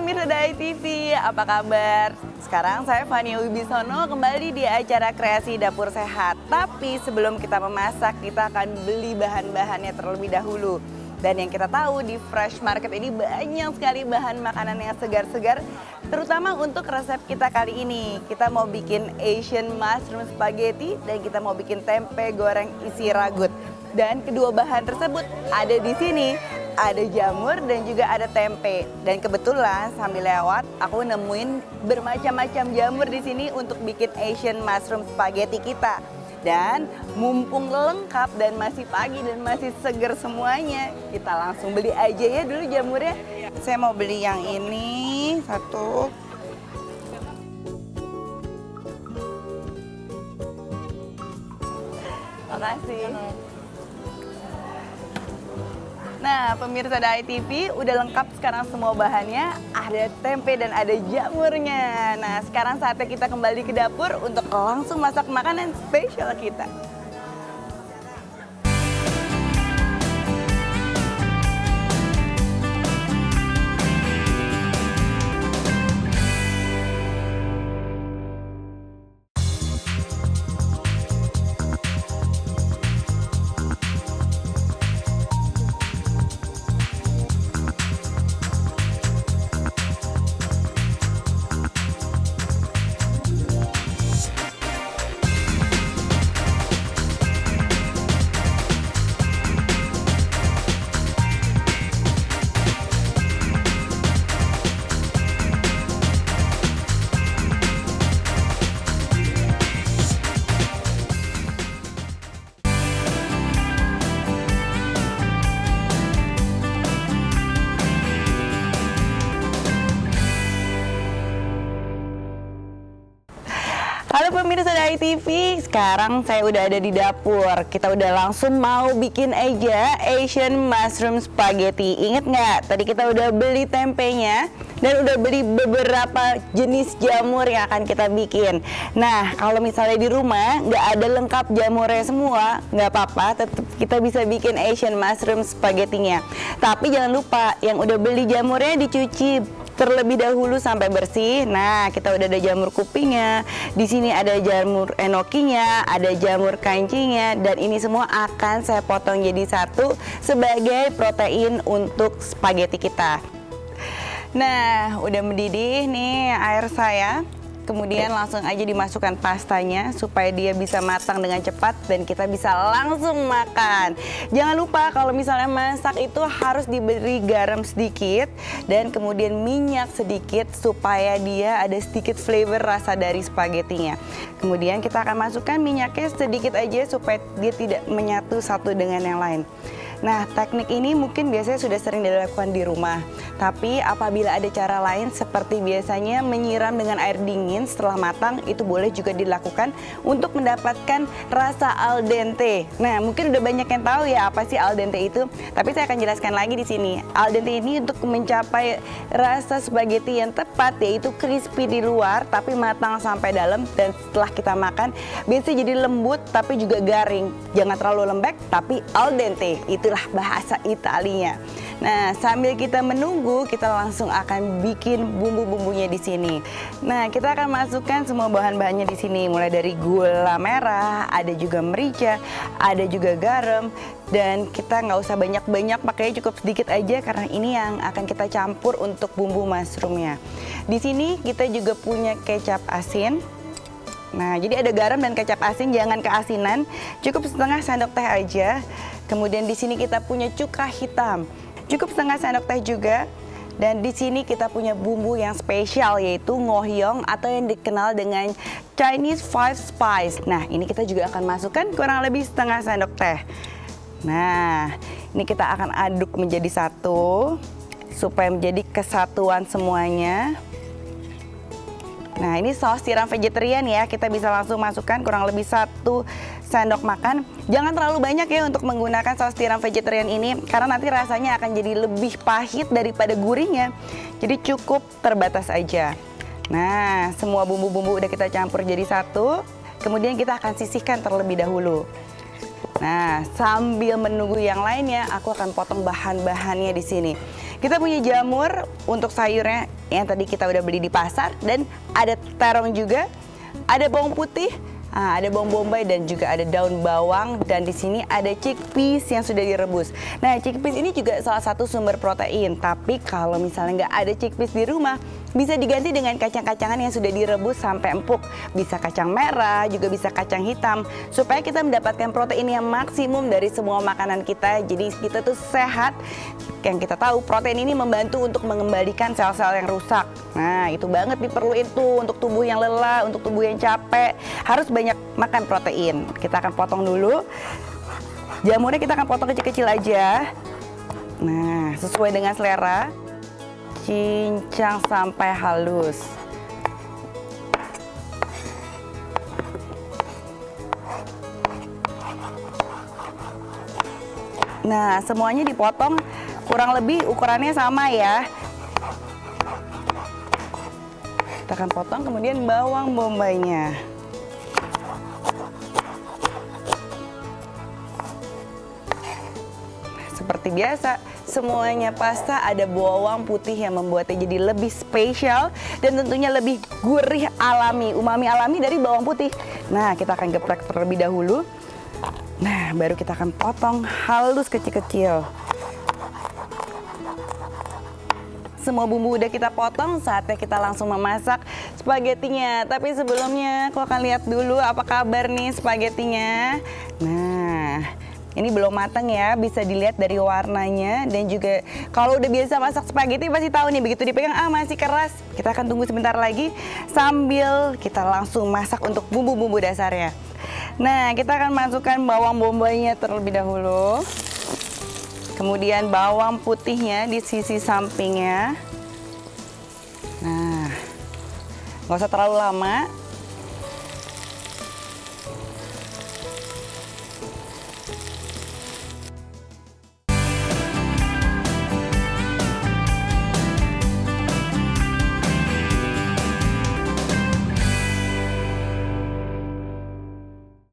pemirsa Dai TV, apa kabar? Sekarang saya Fania Wibisono kembali di acara Kreasi Dapur Sehat. Tapi sebelum kita memasak, kita akan beli bahan-bahannya terlebih dahulu. Dan yang kita tahu di Fresh Market ini banyak sekali bahan makanan yang segar-segar, terutama untuk resep kita kali ini. Kita mau bikin Asian Mushroom Spaghetti dan kita mau bikin tempe goreng isi ragut. Dan kedua bahan tersebut ada di sini. Ada jamur dan juga ada tempe. Dan kebetulan sambil lewat aku nemuin bermacam-macam jamur di sini untuk bikin Asian Mushroom Spaghetti kita. Dan mumpung lengkap dan masih pagi dan masih seger semuanya, kita langsung beli aja ya dulu jamurnya. Saya mau beli yang ini satu. Makasih. Nah, pemirsa Dai TV udah lengkap sekarang semua bahannya, ada tempe dan ada jamurnya. Nah, sekarang saatnya kita kembali ke dapur untuk langsung masak makanan spesial kita. Halo pemirsa Dai TV, sekarang saya udah ada di dapur. Kita udah langsung mau bikin aja Asian Mushroom Spaghetti. Ingat nggak? Tadi kita udah beli tempenya dan udah beli beberapa jenis jamur yang akan kita bikin. Nah, kalau misalnya di rumah nggak ada lengkap jamurnya semua, nggak apa-apa, tetap kita bisa bikin Asian Mushroom Spaghetti-nya. Tapi jangan lupa, yang udah beli jamurnya dicuci terlebih dahulu sampai bersih. Nah, kita udah ada jamur kupingnya. Di sini ada jamur enokinya, ada jamur kancingnya, dan ini semua akan saya potong jadi satu sebagai protein untuk spaghetti kita. Nah, udah mendidih nih air saya. Kemudian langsung aja dimasukkan pastanya supaya dia bisa matang dengan cepat dan kita bisa langsung makan. Jangan lupa kalau misalnya masak itu harus diberi garam sedikit dan kemudian minyak sedikit supaya dia ada sedikit flavor rasa dari spagettinya. Kemudian kita akan masukkan minyaknya sedikit aja supaya dia tidak menyatu satu dengan yang lain. Nah, teknik ini mungkin biasanya sudah sering dilakukan di rumah. Tapi apabila ada cara lain seperti biasanya menyiram dengan air dingin setelah matang, itu boleh juga dilakukan untuk mendapatkan rasa al dente. Nah, mungkin udah banyak yang tahu ya apa sih al dente itu, tapi saya akan jelaskan lagi di sini. Al dente ini untuk mencapai rasa spaghetti yang tepat, yaitu crispy di luar tapi matang sampai dalam, dan setelah kita makan biasanya jadi lembut tapi juga garing. Jangan terlalu lembek tapi al dente. Itulah bahasa Italinya. Nah, sambil kita menunggu, kita langsung akan bikin bumbu-bumbunya di sini. Nah, kita akan masukkan semua bahan-bahannya di sini, mulai dari gula merah, ada juga merica, ada juga garam, dan kita nggak usah banyak-banyak, pakainya cukup sedikit aja karena ini yang akan kita campur untuk bumbu mushroomnya. Di sini kita juga punya kecap asin. Nah, jadi ada garam dan kecap asin, jangan keasinan, cukup setengah sendok teh aja. Kemudian di sini kita punya cuka hitam, cukup setengah sendok teh juga. Dan di sini kita punya bumbu yang spesial, yaitu ngohyong atau yang dikenal dengan Chinese Five Spice. Nah, ini kita juga akan masukkan kurang lebih setengah sendok teh. Nah, ini kita akan aduk menjadi satu supaya menjadi kesatuan semuanya. Nah, ini saus tiram vegetarian ya, kita bisa langsung masukkan kurang lebih 1 sendok makan. Jangan terlalu banyak ya untuk menggunakan saus tiram vegetarian ini, karena nanti rasanya akan jadi lebih pahit daripada gurihnya. Jadi cukup terbatas aja. Nah, semua bumbu-bumbu udah kita campur jadi satu. Kemudian kita akan sisihkan terlebih dahulu. Nah, sambil menunggu yang lainnya, aku akan potong bahan-bahannya di sini. Kita punya jamur untuk sayurnya. yang tadi kita udah beli di pasar, dan ada terong juga, ada bawang putih, ada bawang bombay, dan juga ada daun bawang, dan di sini ada chickpeas yang sudah direbus. Nah, chickpeas ini juga salah satu sumber protein, tapi kalau misalnya nggak ada chickpeas di rumah, bisa diganti dengan kacang-kacangan yang sudah direbus sampai empuk. Bisa kacang merah, juga bisa kacang hitam, supaya kita mendapatkan protein yang maksimum dari semua makanan kita. Jadi kita tuh sehat. Yang kita tahu, protein ini membantu untuk mengembalikan sel-sel yang rusak. Nah, itu banget diperluin tuh untuk tubuh yang lelah, untuk tubuh yang capek. Harus banyak makan protein. Kita akan potong dulu. Jamurnya kita akan potong kecil-kecil aja. Nah, sesuai dengan selera. Cincang sampai halus. Nah, semuanya dipotong kurang lebih ukurannya sama ya. Kita akan potong, kemudian bawang bombaynya. Seperti biasa, semuanya pasta ada bawang putih yang membuatnya jadi lebih spesial dan tentunya lebih gurih alami, umami alami dari bawang putih. Nah, kita akan geprek terlebih dahulu. Nah, baru kita akan potong halus kecil-kecil. Semua bumbu udah kita potong, saatnya kita langsung memasak spaghettinya. Tapi sebelumnya aku akan lihat dulu apa kabar nih spaghettinya. Nah, ini belum matang ya, bisa dilihat dari warnanya. Dan juga kalau udah biasa masak spaghetti pasti tahu nih, begitu dipegang masih keras. Kita akan tunggu sebentar lagi sambil kita langsung masak untuk bumbu-bumbu dasarnya. Nah, kita akan masukkan bawang bombaynya terlebih dahulu. Kemudian bawang putihnya di sisi sampingnya. Nah, nggak usah terlalu lama.